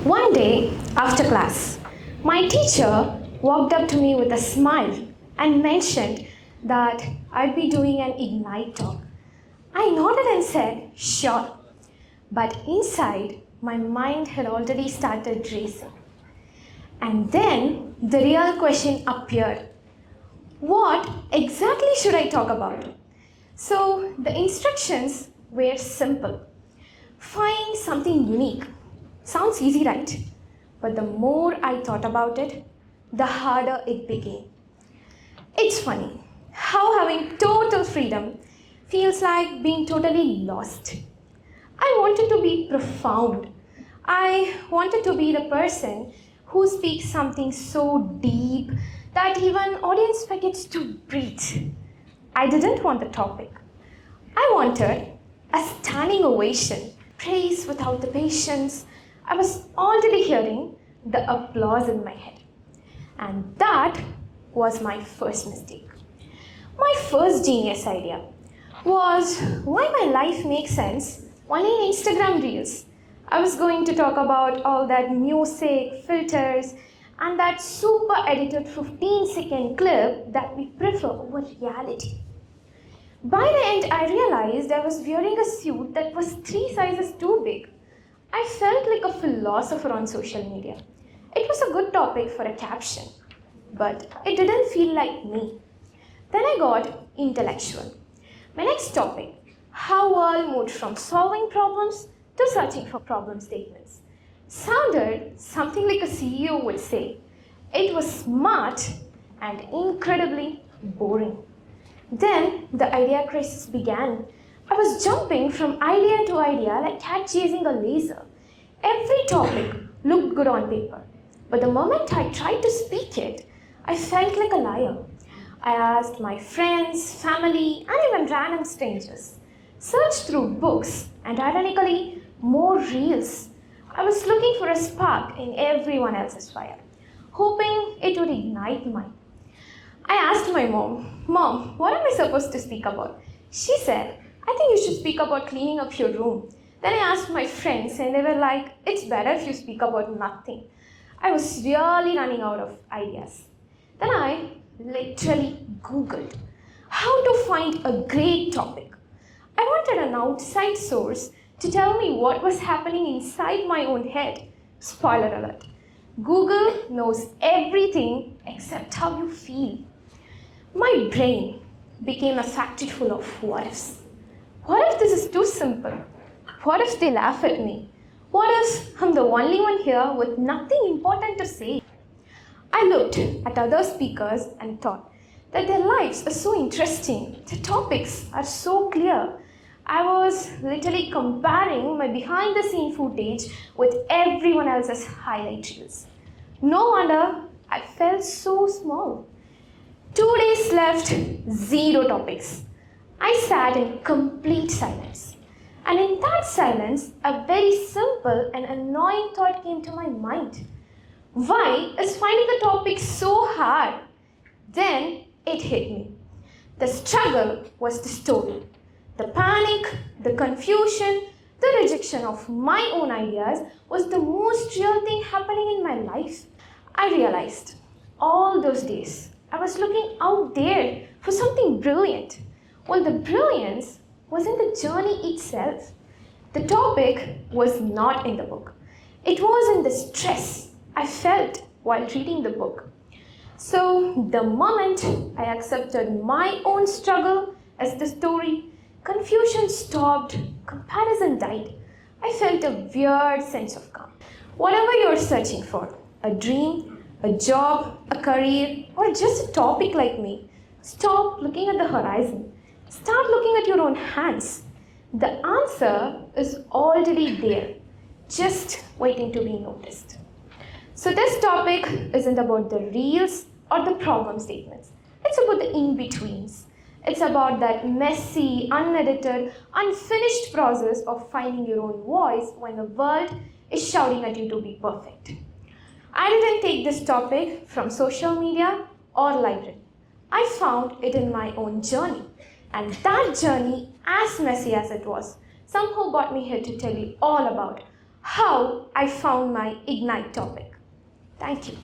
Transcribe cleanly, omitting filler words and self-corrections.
One day, after class, my teacher walked up to me with a smile and mentioned that I'd be doing an Ignite talk. I nodded and said, sure. But inside, my mind had already started racing. And then the real question appeared. What exactly should I talk about? So the instructions were simple. Find something unique. Sounds easy, right? But the more I thought about it, the harder it became. It's funny how having total freedom feels like being totally lost. I wanted to be profound. I wanted to be the person who speaks something so deep that even audience forgets to breathe. I didn't want the topic. I wanted a standing ovation, praise without the patience. I was already hearing the applause in my head. And that was my first mistake. My first genius idea was why my life makes sense only in Instagram Reels. I was going to talk about all that music, filters, and that super edited 15-second clip that we prefer over reality. By the end, I realized I was wearing a suit that was 3 sizes too big. I felt like a philosopher on social media. It was a good topic for a caption, but it didn't feel like me. Then I got intellectual. My next topic, how world moved from solving problems to searching for problem statements. Sounded something like a CEO would say. It was smart and incredibly boring. Then the idea crisis began. I was jumping from idea to idea like cat chasing a laser. Every topic looked good on paper, but the moment I tried to speak it, I felt like a liar. I asked my friends, family, and even random strangers. Searched through books and ironically, more reels. I was looking for a spark in everyone else's fire, hoping it would ignite mine. I asked my Mom, what am I supposed to speak about? She said, I think you should speak about cleaning up your room. Then I asked my friends and they were like, it's better if you speak about nothing. I was really running out of ideas. Then I literally Googled how to find a great topic. I wanted an outside source to tell me what was happening inside my own head. Spoiler alert. Google knows everything except how you feel. My brain became a factory full of what ifs. What if this is too simple? What if they laugh at me? What if I'm the only one here with nothing important to say? I looked at other speakers and thought that their lives are so interesting, their topics are so clear. I was literally comparing my behind the scene footage with everyone else's highlight reels. No wonder I felt so small. 2 days left, 0 topics. I sat in complete silence. And in that silence, a very simple and annoying thought came to my mind. Why is finding a topic so hard? Then it hit me. The struggle was the story. The panic, the confusion, the rejection of my own ideas was the most real thing happening in my life. I realized all those days I was looking out there for something brilliant. Well, the brilliance was in the journey itself. The topic was not in the book. It was in the stress I felt while reading the book. So, the moment I accepted my own struggle as the story, confusion stopped, comparison died. I felt a weird sense of calm. Whatever you're searching for, a dream, a job, a career, or just a topic like me, stop looking at the horizon. Start looking at your own hands. The answer is already there, just waiting to be noticed. So this topic isn't about the reels or the problem statements. It's about the in-betweens. It's about that messy, unedited, unfinished process of finding your own voice when the world is shouting at you to be perfect. I didn't take this topic from social media or library. I found it in my own journey. And that journey, as messy as it was, somehow got me here to tell you all about how I found my Ignite topic. Thank you.